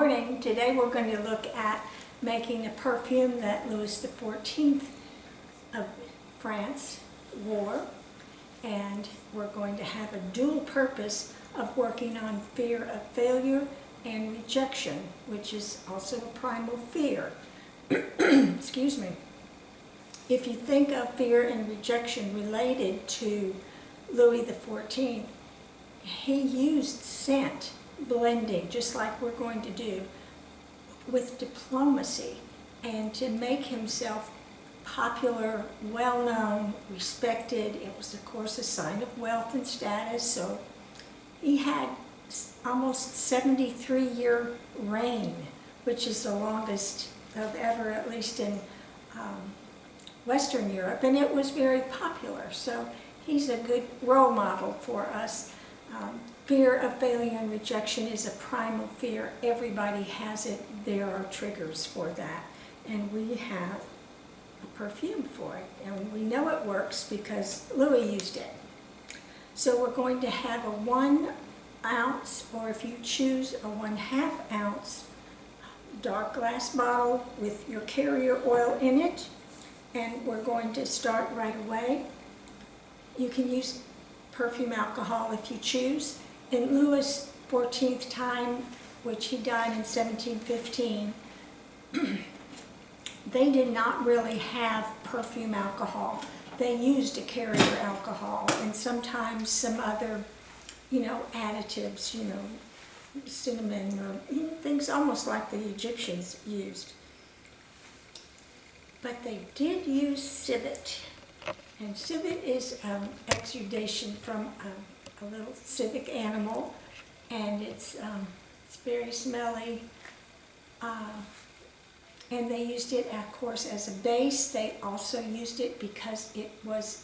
morning. Today we're going to look at making a perfume that Louis XIV of France wore, and we're going to have a dual purpose of working on fear of failure and rejection, which is also a primal fear. Excuse me. If you think of fear and rejection related to Louis XIV, he used scent blending, just like we're going to do, with diplomacy, and to make himself popular, well-known, respected. It was, of course, a sign of wealth and status. So he had almost 73-year reign, which is the longest of ever, at least in Western Europe, and it was very popular. So he's a good role model for us. Fear of failure and rejection is a primal fear. Everybody has it. There are triggers for that. And we have a perfume for it. And we know it works because Louis used it. So we're going to have a 1 ounce, or if you choose a 1/2 ounce, dark glass bottle with your carrier oil in it. And we're going to start right away. You can use perfume alcohol if you choose. In Louis XIV's time, which he died in 1715, they did not really have perfume alcohol. They used a carrier alcohol and sometimes some other, additives, cinnamon or things almost like the Egyptians used. But they did use civet. And civet is exudation from a little civet animal, and it's very smelly. And they used it, of course, as a base. They also used it because it was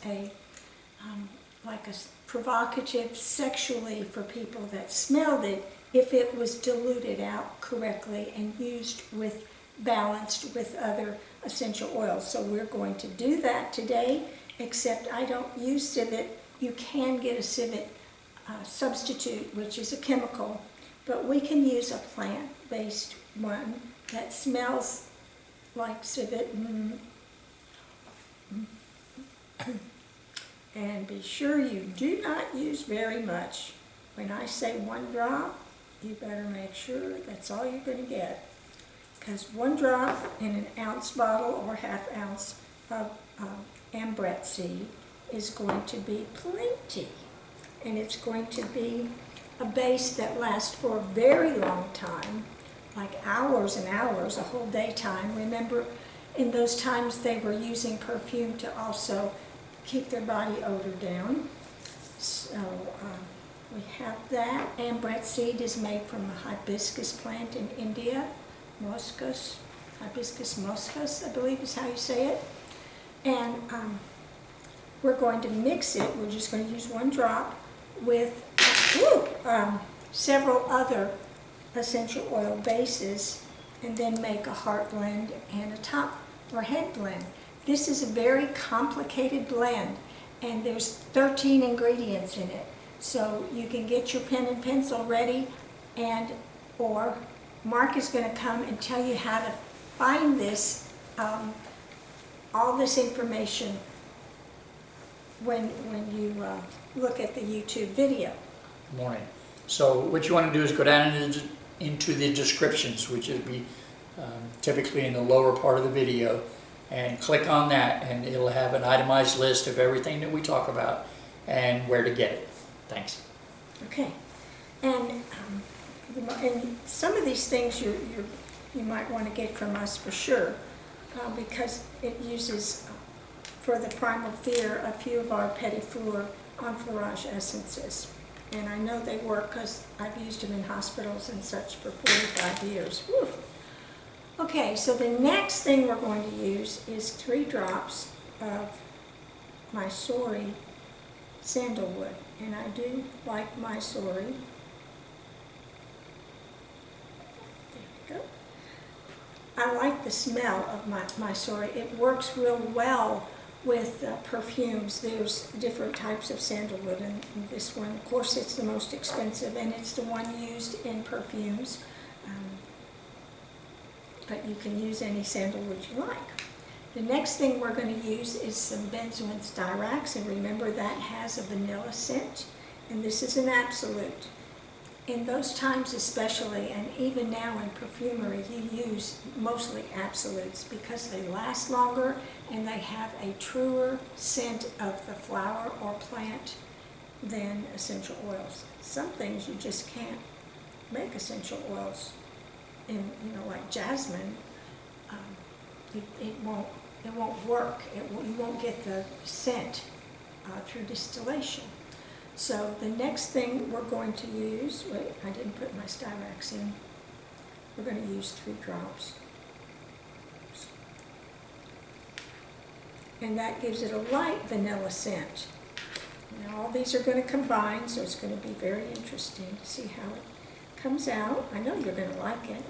like a provocative sexually for people that smelled it, if it was diluted out correctly and used with, balanced with other essential oils. So we're going to do that today, except I don't use civet. You can get a civet substitute, which is a chemical, but we can use a plant-based one that smells like civet. And be sure you do not use very much. When I say 1 drop, you better make sure that's all you're going to get, because 1 drop in an ounce bottle or 1/2 ounce of ambrette seed is going to be plenty. And it's going to be a base that lasts for a very long time, like hours and hours, a whole daytime. Remember, in those times they were using perfume to also keep their body odor down. So we have that. Ambrette seed is made from a hibiscus plant in India. Hibiscus moscus, I believe is how you say it. And we're going to mix it. We're just going to use 1 drop with several other essential oil bases, and then make a heart blend and a top or head blend. This is a very complicated blend, and there's 13 ingredients in it. So you can get your pen and pencil ready, or Mark is going to come and tell you how to find this, all this information when you look at the YouTube video. Good morning. So what you want to do is go down into the descriptions, which would be typically in the lower part of the video, and click on that, and it'll have an itemized list of everything that we talk about and where to get it. Thanks. Okay. And some of these things you might want to get from us for sure, because it uses, for the primal fear, a few of our Petit Four enfleurage essences. And I know they work because I've used them in hospitals and such for 45 years. Whew. Okay, so the next thing we're going to use is 3 drops of Mysore sandalwood. And I do like Mysore. There we go. I like the smell of Mysore. It works real well with perfumes. There's different types of sandalwood, and this one, of course, it's the most expensive, and it's the one used in perfumes. but you can use any sandalwood you like. The next thing we're going to use is some benzoin styrax, and remember that has a vanilla scent, and this is an absolute. In those times especially, and even now in perfumery, you use mostly absolutes because they last longer and they have a truer scent of the flower or plant than essential oils. Some things you just can't make essential oils in, like jasmine. It won't work. You won't get the scent through distillation. So the next thing we're going to use, wait, I didn't put my styrax in. We're going to use 3 drops. And that gives it a light vanilla scent. Now all these are going to combine, so it's going to be very interesting to see how it comes out. I know you're going to like it.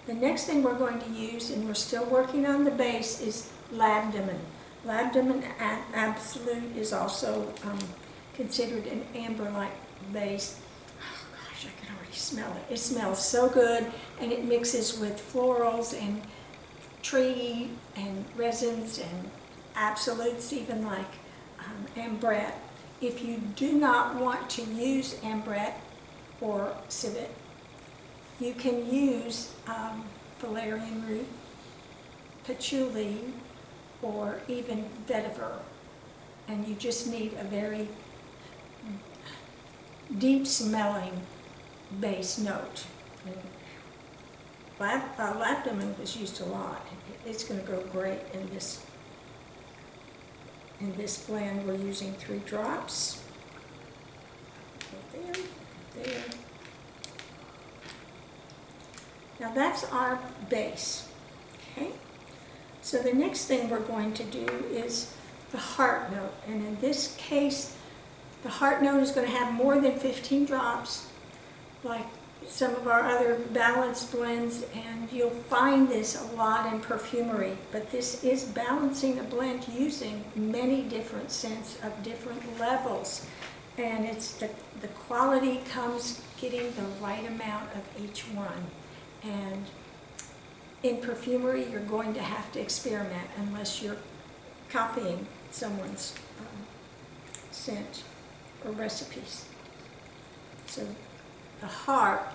The next thing we're going to use, and we're still working on the base, is labdamen. Labdamen Absolute is also considered an amber-like base. Oh gosh, I can already smell it. It smells so good, and it mixes with florals and tree and resins and absolutes, even like ambrette. If you do not want to use ambrette or civet, you can use valerian root, patchouli, or even vetiver, and you just need a very deep smelling base note. Labdamen was used a lot. It's going to go great in this blend. We're using 3 drops. Go there. Now that's our base. Okay. So the next thing we're going to do is the heart note, and in this case, the heart note is going to have more than 15 drops, like some of our other balanced blends, and you'll find this a lot in perfumery, but this is balancing a blend using many different scents of different levels, and it's the quality comes getting the right amount of each one. And in perfumery, you're going to have to experiment unless you're copying someone's scent or recipes. So the heart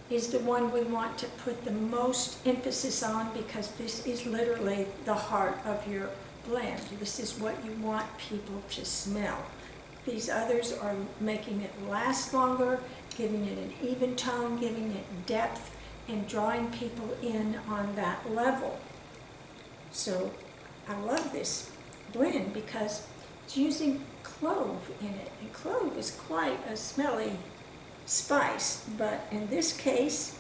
is the one we want to put the most emphasis on, because this is literally the heart of your blend. This is what you want people to smell. These others are making it last longer, giving it an even tone, giving it depth, and drawing people in on that level. So I love this blend because it's using clove in it, and clove is quite a smelly spice, but in this case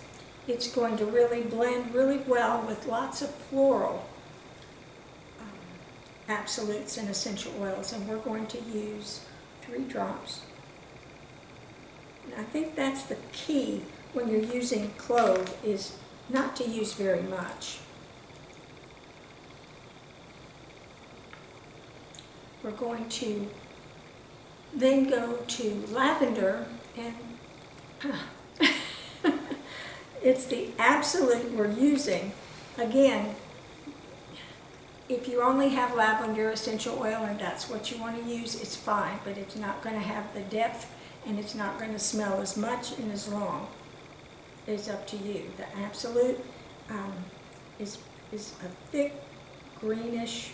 it's going to really blend really well with lots of floral absolutes and essential oils, and we're going to use 3 drops. And I think that's the key when you're using clove, is not to use very much. We're going to then go to lavender, and it's the absolute we're using. Again, if you only have lavender essential oil and that's what you want to use, it's fine, but it's not going to have the depth, and it's not going to smell as much and as long. It's up to you. The absolute is a thick greenish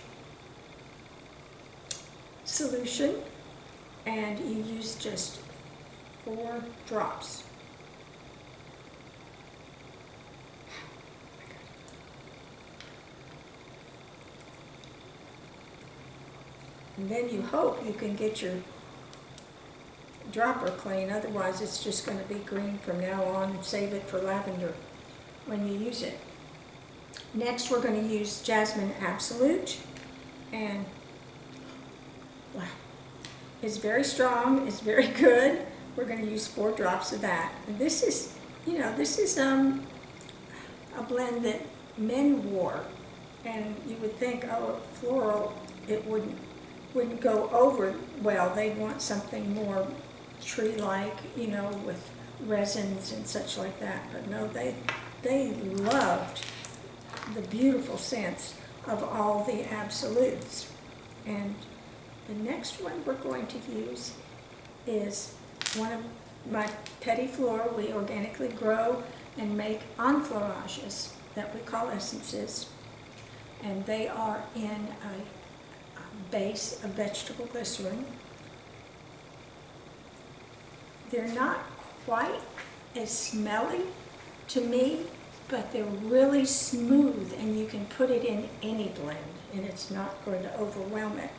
solution, and you use just 4 drops. And then you hope you can get your dropper clean, otherwise it's just going to be green from now on, and save it for lavender when you use it. Next we're going to use Jasmine Absolute, and wow, it's very strong, it's very good. We're going to use 4 drops of that. And this is, this is a blend that men wore, and you would think, oh, floral, it wouldn't go over well. They'd want something more tree-like, with resins and such like that. But no, they loved the beautiful scents of all the absolutes. And the next one we're going to use is one of my Petit Fleur. We organically grow and make enfleurages that we call essences. And they are in a base of vegetable glycerin. They're not quite as smelly to me, but they're really smooth, and you can put it in any blend and it's not going to overwhelm it.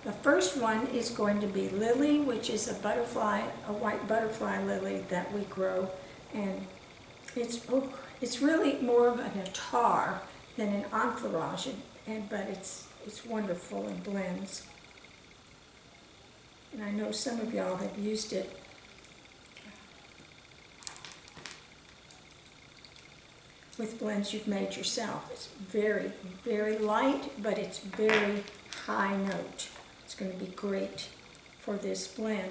The first one is going to be lily, which is a butterfly, a white butterfly lily that we grow, and it's really more of an attar than an enfleurage, but it's wonderful in blends. And I know some of y'all have used it. With blends you've made yourself. It's very, very light, but it's very high note. It's going to be great for this blend.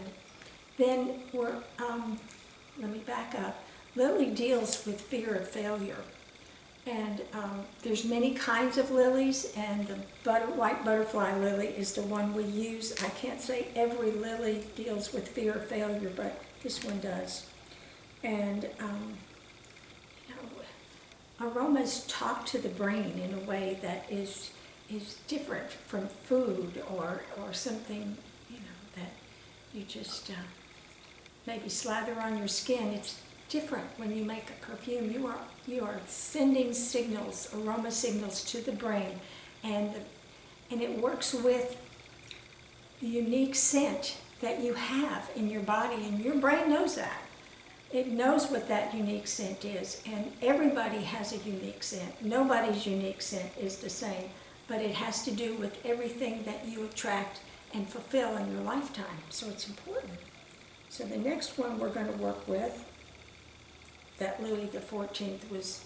Then let me back up. Lily deals with fear of failure. And there's many kinds of lilies, and the white butterfly lily is the one we use. I can't say every lily deals with fear of failure, but this one does. And aromas talk to the brain in a way that is different from food or something, that you just maybe slather on your skin. It's different when you make a perfume. You are sending signals, aroma signals to the brain, and it works with the unique scent that you have in your body, and your brain knows that. It knows what that unique scent is, and everybody has a unique scent. Nobody's unique scent is the same, but it has to do with everything that you attract and fulfill in your lifetime, so it's important. So the next one we're going to work with, that Louis XIV was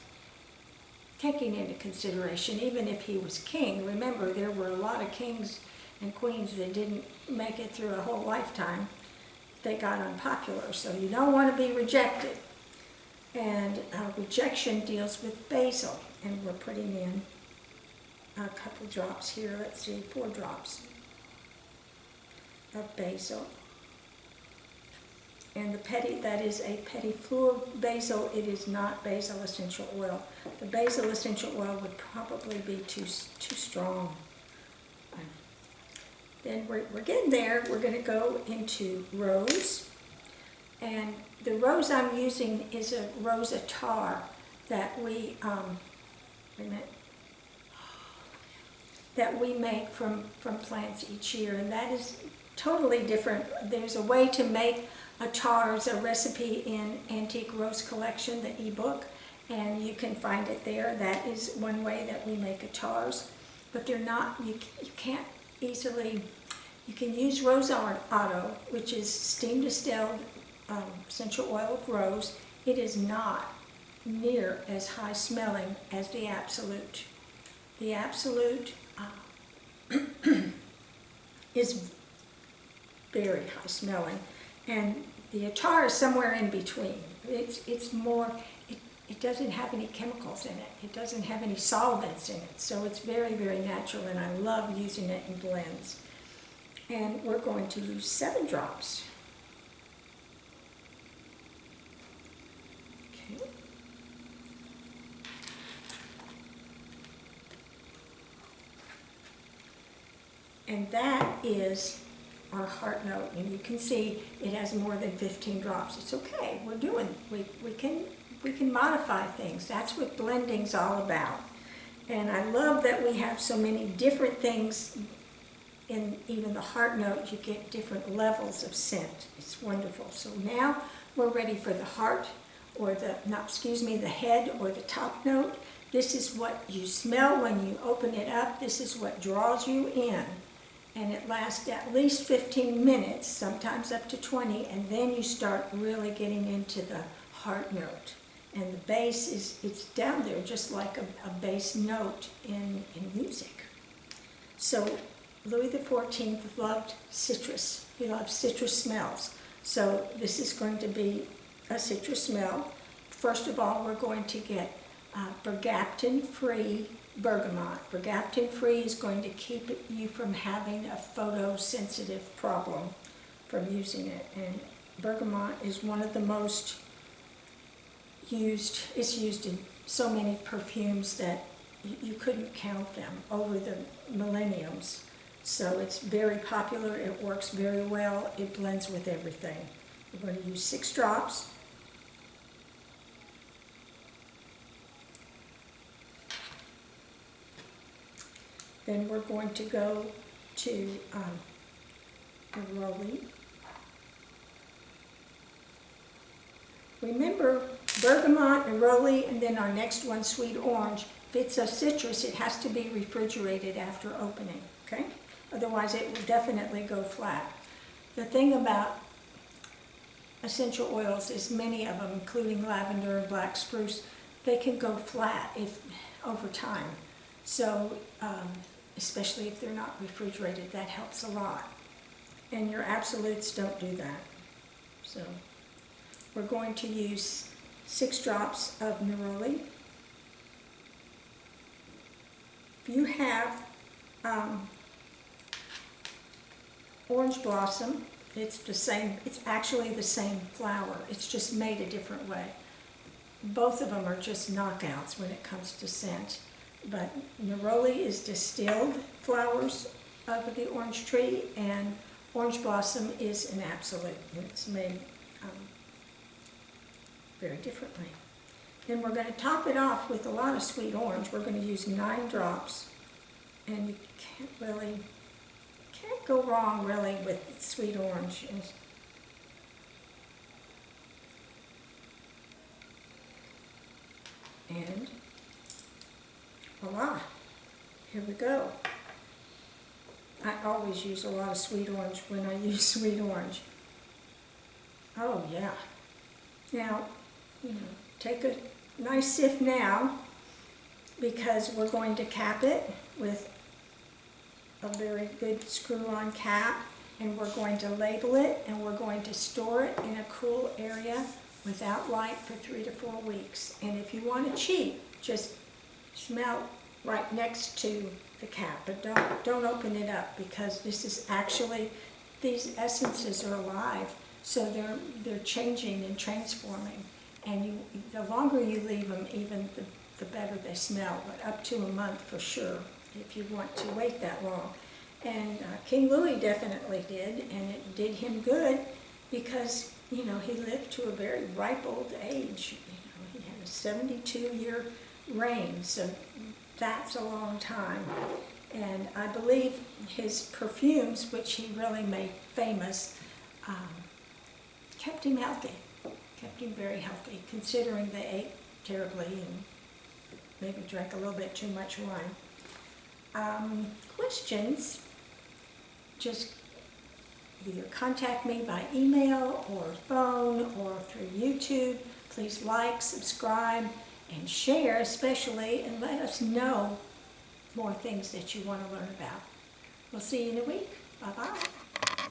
taking into consideration, even if he was king. Remember, there were a lot of kings and queens that didn't make it through a whole lifetime. They got unpopular, so you don't want to be rejected. And rejection deals with basil, and we're putting in a couple drops here. Let's see, 4 drops of basil. And that is a Petit Fleur basil. It is not basil essential oil. The basil essential oil would probably be too strong. Then we're getting there. We're going to go into rose. And the rose I'm using is a rose attar that we make from plants each year. And that is totally different. There's a way to make attars, a recipe in Antique Rose Collection, the ebook, and you can find it there. That is one way that we make attars, but they're not, you can't easily, you can use Rose Otto, which is steam distilled essential oil of rose. It is not near as high smelling as the Absolute. The Absolute is very high smelling, and the attar is somewhere in between. It's more, it doesn't have any chemicals in it. It doesn't have any solvents in it, so it's very, very natural, and I love using it in blends. And we're going to use 7 drops. Okay. And that is our heart note, and you can see it has more than 15 drops. It's okay. We can modify things. That's what blending's all about. And I love that we have so many different things in even the heart note. You get different levels of scent. It's wonderful. So now we're ready for the heart, or the head or the top note. This is what you smell when you open it up. This is what draws you in. And it lasts at least 15 minutes, sometimes up to 20, and then you start really getting into the heart note. And the bass it's down there just like a bass note in music. So Louis XIV loved citrus. He loved citrus smells. So this is going to be a citrus smell. First of all, we're going to get bergaptan-free bergamot. Bergaptan-free is going to keep you from having a photosensitive problem from using it. And bergamot is one of the most used, it's used in so many perfumes that you couldn't count them over the millenniums. So it's very popular, it works very well, it blends with everything. We're going to use 6 drops. Then we're going to go to neroli. Remember, bergamot, neroli, and then our next one, sweet orange. If it's a citrus, it has to be refrigerated after opening, okay? Otherwise, it will definitely go flat. The thing about essential oils is many of them, including lavender and black spruce, they can go flat over time. So, especially if they're not refrigerated, that helps a lot. And your absolutes don't do that. So, we're going to use 6 drops of neroli. If you have orange blossom, it's the same, it's actually the same flower, it's just made a different way. Both of them are just knockouts when it comes to scent. But neroli is distilled flowers of the orange tree, and orange blossom is an absolute. It's made very differently. Then we're going to top it off with a lot of sweet orange. We're going to use 9 drops, and you can't go wrong really with sweet orange. And voila, here we go. I always use a lot of sweet orange when I use sweet orange. Oh yeah. Now, take a nice sift now, because we're going to cap it with a very good screw-on cap, and we're going to label it, and we're going to store it in a cool area without light for 3 to 4 weeks. And if you want to cheat, just smell right next to the cap, but don't open it up, because this is actually, these essences are alive, so they're changing and transforming. And the longer you leave them, even the better they smell, but up to a month for sure, if you want to wait that long. And King Louis definitely did, and it did him good, because, he lived to a very ripe old age. He had a 72-year reign, so that's a long time. And I believe his perfumes, which he really made famous, kept him healthy. Kept him very healthy, considering they ate terribly and maybe drank a little bit too much wine. Questions? Just either contact me by email or phone or through YouTube. Please like, subscribe, and share especially, and let us know more things that you want to learn about. We'll see you in a week. Bye-bye.